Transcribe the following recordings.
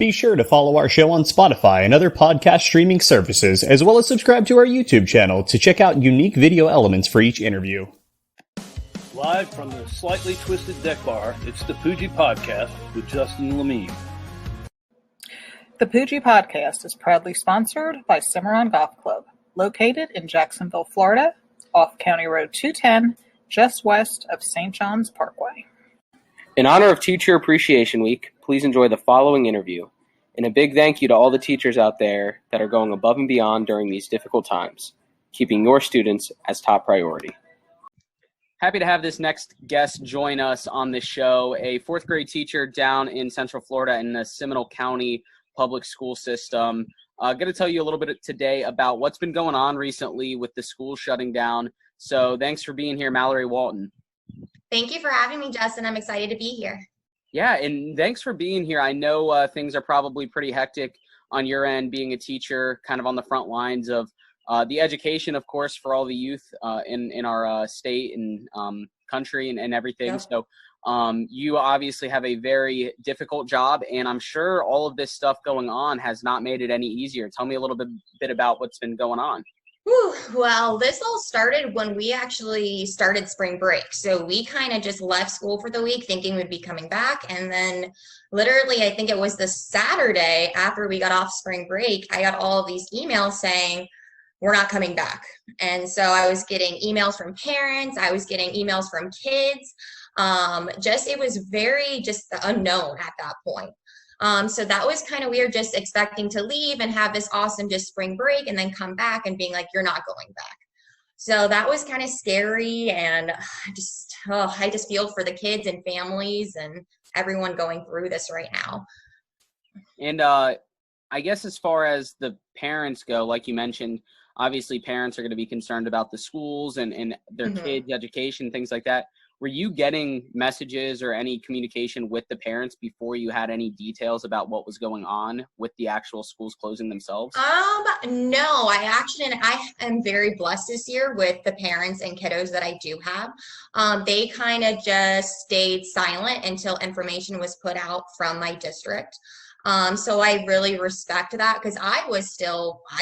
Be sure to follow our show on Spotify and other podcast streaming services, as well as subscribe to our YouTube channel to check out unique video elements for each interview. Live from the Slightly Twisted Deck Bar, it's the Poojie Podcast with Justin Lemire. The Poojie Podcast is proudly sponsored by Cimarron Golf Club, located in Jacksonville, Florida, off County Road 210, just west of St. John's Parkway. In honor of Teacher Appreciation Week, please enjoy the following interview. And a big thank you to all the teachers out there that are going above and beyond during these difficult times, keeping your students as top priority. Happy to have this next guest join us on this show, a fourth grade teacher down in Central Florida in the Seminole County public school system. Going to tell you a little bit today about what's been going on recently with the schools shutting down. So thanks for being here, Mallory Walton. Thank you for having me, Justin. I'm excited to be here. Yeah, and thanks for being here. I know things are probably pretty hectic on your end, being a teacher, kind of on the front lines of the education, of course, for all the youth in our state and country and everything. Yep. So you obviously have a very difficult job, and I'm sure all of this stuff going on has not made it any easier. Tell me a little bit about what's been going on. Well, this all started when we actually started spring break. So we kind of just left school for the week thinking we'd be coming back. And then literally, I think it was the Saturday after we got off spring break, I got all of these emails saying, we're not coming back. And so I was getting emails from parents. I was getting emails from kids. It was very just unknown at that point. So that was kind of weird, just expecting to leave and have this awesome just spring break and then come back and being like, you're not going back. So that was kind of scary. And I just feel for the kids and families and everyone going through this right now. And I guess as far as the parents go, like you mentioned, obviously parents are going to be concerned about the schools and their kids' education, things like that. Were you getting messages or any communication with the parents before you had any details about what was going on with the actual schools closing themselves? No, I am very blessed this year with the parents and kiddos that I do have. They kind of just stayed silent until information was put out from my district. So I really respect that because I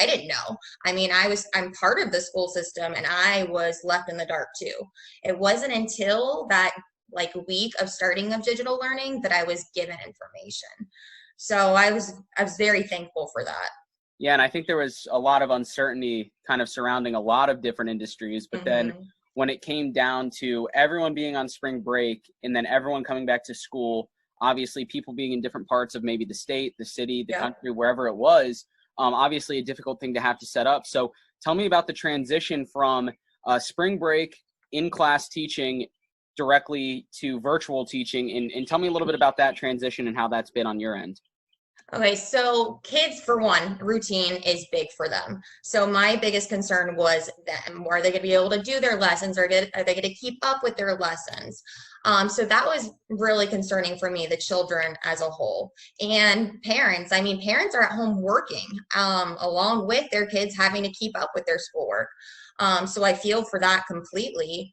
didn't know. I mean, I'm part of the school system and I was left in the dark too. It wasn't until that week of starting of digital learning that I was given information. So I was very thankful for that. Yeah. And I think there was a lot of uncertainty kind of surrounding a lot of different industries, but then when it came down to everyone being on spring break and then everyone coming back to school, obviously people being in different parts of maybe the state, the city, the country, wherever it was, obviously a difficult thing to have to set up. So tell me about the transition from spring break in-class teaching directly to virtual teaching, and tell me a little bit about that transition and how that's been on your end. Okay, so kids, for one, routine is big for them. So my biggest concern was them. Are they going to be able to do their lessons? Are they going to keep up with their lessons? So that was really concerning for me, the children as a whole. And parents, parents are at home working along with their kids having to keep up with their schoolwork. So I feel for that completely.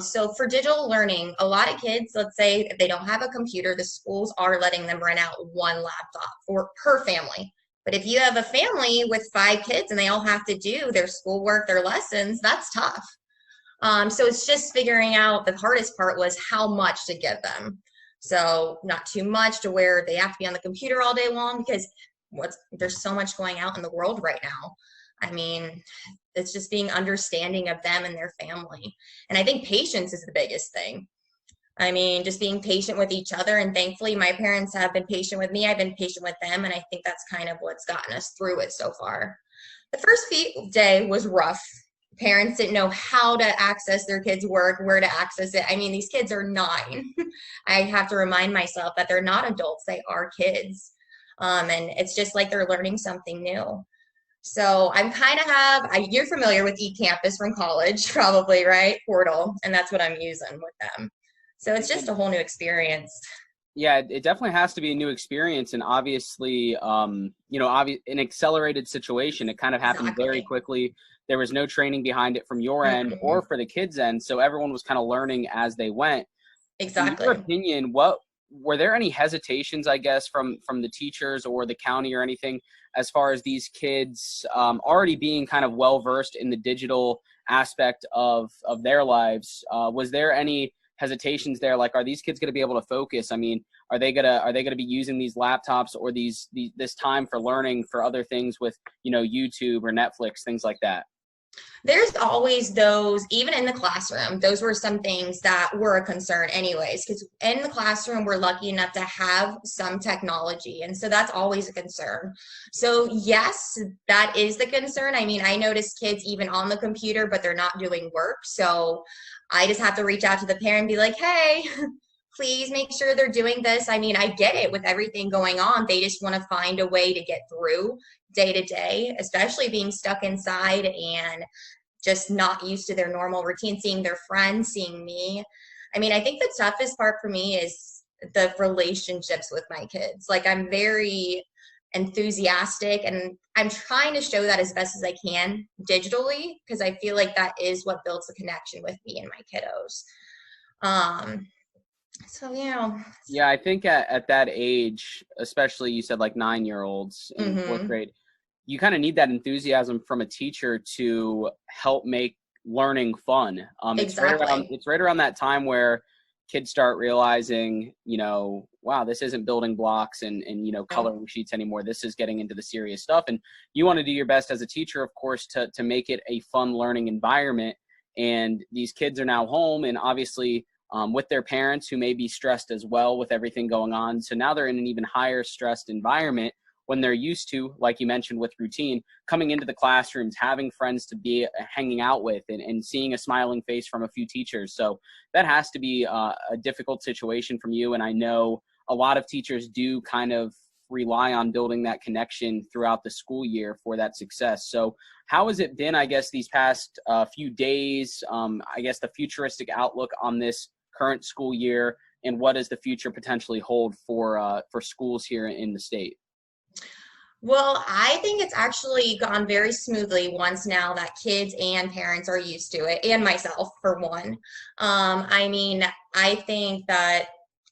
So for digital learning, a lot of kids, let's say if they don't have a computer, the schools are letting them rent out one laptop per family. But if you have a family with 5 kids and they all have to do their schoolwork, their lessons, that's tough. So it's just figuring out, the hardest part was how much to give them. So not too much to where they have to be on the computer all day long because there's so much going out in the world right now. It's just being understanding of them and their family. And I think patience is the biggest thing. Just being patient with each other. And thankfully, my parents have been patient with me. I've been patient with them. And I think that's kind of what's gotten us through it so far. The first day was rough. Parents didn't know how to access their kids' work, where to access it. These kids are 9. I have to remind myself that they're not adults. They are kids. And it's just like they're learning something new. So you're familiar with eCampus from college, probably, right? Portal. And that's what I'm using with them. So it's just a whole new experience. Yeah, it definitely has to be a new experience. And obviously, an accelerated situation. It kind of happened very quickly. There was no training behind it from your end or for the kids' end. So everyone was kind of learning as they went. Exactly. In your opinion, what were there any hesitations, I guess, from the teachers or the county or anything as far as these kids already being kind of well-versed in the digital aspect of their lives? Was there any hesitations there? Like, are these kids going to be able to focus? I mean, are they gonna be using these laptops or this time for learning for other things with, YouTube or Netflix, things like that? There's always those, even in the classroom, those were some things that were a concern anyways, because in the classroom, we're lucky enough to have some technology. And so that's always a concern. So yes, that is the concern. I mean, I notice kids even on the computer, but they're not doing work. So I just have to reach out to the parent and be like, hey, please make sure they're doing this. I mean, I get it with everything going on. They just want to find a way to get through day to day, especially being stuck inside and just not used to their normal routine, seeing their friends, seeing me. I mean, I think the toughest part for me is the relationships with my kids. Like, I'm very enthusiastic and I'm trying to show that as best as I can digitally, because I feel like that is what builds the connection with me and my kiddos. So, Yeah, I think at that age, especially you said like 9-year-olds in fourth grade, you kind of need that enthusiasm from a teacher to help make learning fun. Exactly. It's right around that time where kids start realizing, wow, this isn't building blocks and coloring sheets anymore. This is getting into the serious stuff. And you want to do your best as a teacher, of course, to make it a fun learning environment. And these kids are now home and obviously with their parents who may be stressed as well with everything going on. So now they're in an even higher stressed environment when they're used to, like you mentioned with routine, coming into the classrooms, having friends to be hanging out with and seeing a smiling face from a few teachers. So that has to be a difficult situation from you. And I know a lot of teachers do kind of rely on building that connection throughout the school year for that success. So how has it been, I guess, these past few days, I guess the futuristic outlook on this current school year, and what does the future potentially hold for schools here in the state? Well, I think it's actually gone very smoothly once now that kids and parents are used to it, and myself for one. I mean, I think that,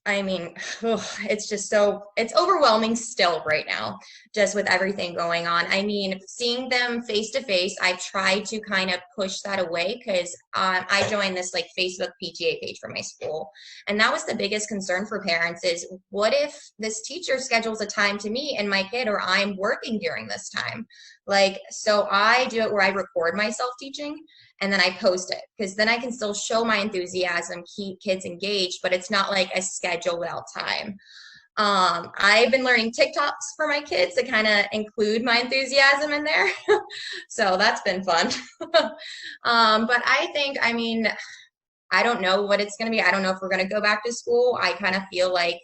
it's just it's overwhelming still right now, just with everything going on. I mean, seeing them face to face, I try to kind of push that away because I joined this like Facebook PTA page for my school. And that was the biggest concern for parents is, what if this teacher schedules a time to meet and my kid or I'm working during this time? Like, so I do it where I record myself teaching and then I post it, because then I can still show my enthusiasm, keep kids engaged, but it's not like a schedule without time. I've been learning TikToks for my kids to kind of include my enthusiasm in there. So that's been fun. But I think, I don't know what it's going to be. I don't know if we're going to go back to school. I kind of feel like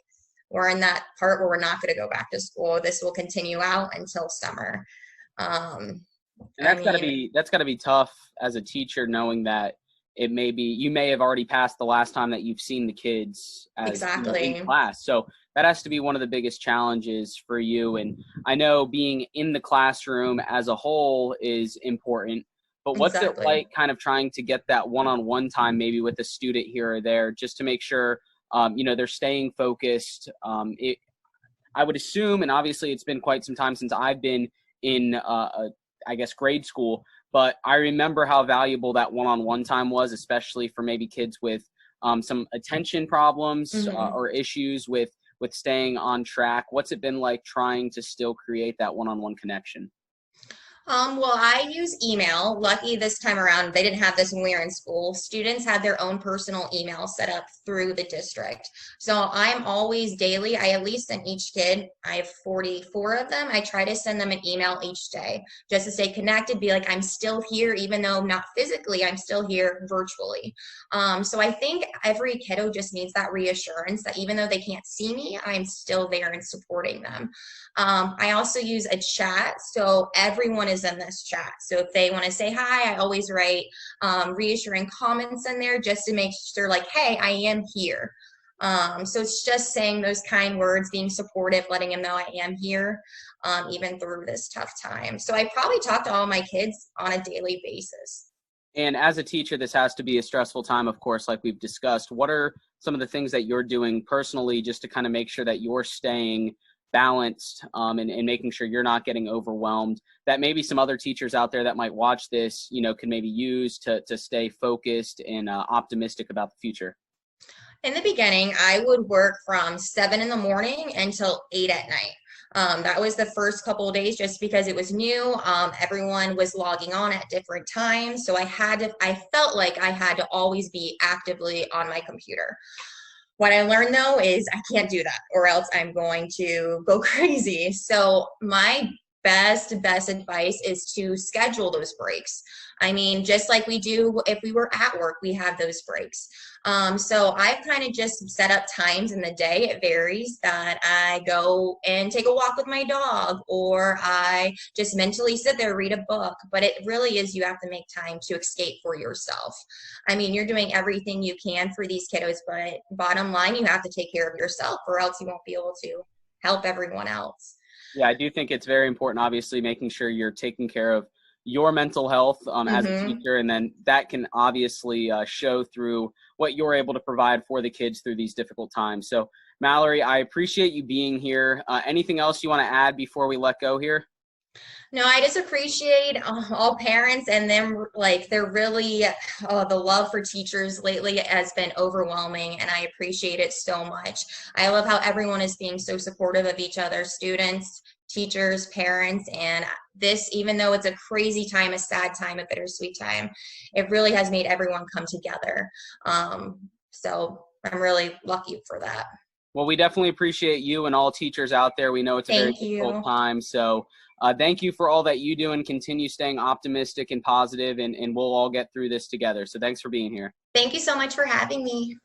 we're in that part where we're not going to go back to school. This will continue out until summer. And that's gotta be tough as a teacher, knowing that you may have already passed the last time that you've seen the kids in class. So that has to be one of the biggest challenges for you. And I know being in the classroom as a whole is important, but what's it like kind of trying to get that one-on-one time maybe with a student here or there, just to make sure, they're staying focused? I would assume, and obviously it's been quite some time since I've been in grade school, but I remember how valuable that one-on-one time was, especially for maybe kids with some attention problems or issues with staying on track. What's it been like trying to still create that one-on-one connection? Well, I use email. Lucky this time around, they didn't have this when we were in school. Students had their own personal email set up through the district. So I'm always daily, I at least send each kid, I have 44 of them. I try to send them an email each day just to stay connected, be like, I'm still here, even though not physically, I'm still here virtually. So I think every kiddo just needs that reassurance that even though they can't see me, I'm still there and supporting them. I also use a chat, so everyone is in this chat. So if they want to say hi, I always write reassuring comments in there just to make sure, like, hey, I am here. So it's just saying those kind words, being supportive, letting them know I am here, even through this tough time. So I probably talk to all my kids on a daily basis. And as a teacher, this has to be a stressful time, of course, like we've discussed. What are some of the things that you're doing personally just to kind of make sure that you're staying balanced and making sure you're not getting overwhelmed, that maybe some other teachers out there that might watch this, can maybe use to stay focused and optimistic about the future? In the beginning, I would work from 7 in the morning until 8 at night. That was the first couple of days just because it was new. Everyone was logging on at different times. So I felt like I had to always be actively on my computer. What I learned though is I can't do that or else I'm going to go crazy. So my best advice is to schedule those breaks. I mean, just like we do if we were at work, we have those breaks. So I've kind of just set up times in the day. It varies that I go and take a walk with my dog, or I just mentally sit there, read a book. But it really is, you have to make time to escape for yourself. I mean, you're doing everything you can for these kiddos, but bottom line, you have to take care of yourself or else you won't be able to help everyone else. Yeah, I do think it's very important, obviously, making sure you're taking care of your mental health as a teacher, and then that can obviously show through what you're able to provide for the kids through these difficult times. So, Mallory, I appreciate you being here. Anything else you want to add before we let go here? No, I just appreciate all parents and them, like, they're really, the love for teachers lately has been overwhelming, and I appreciate it so much. I love how everyone is being so supportive of each other, students, teachers, parents, and this, even though it's a crazy time, a sad time, a bittersweet time, it really has made everyone come together. So I'm really lucky for that. Well, we definitely appreciate you and all teachers out there. We know it's a very difficult time. So thank you for all that you do, and continue staying optimistic and positive, and we'll all get through this together. So thanks for being here. Thank you so much for having me.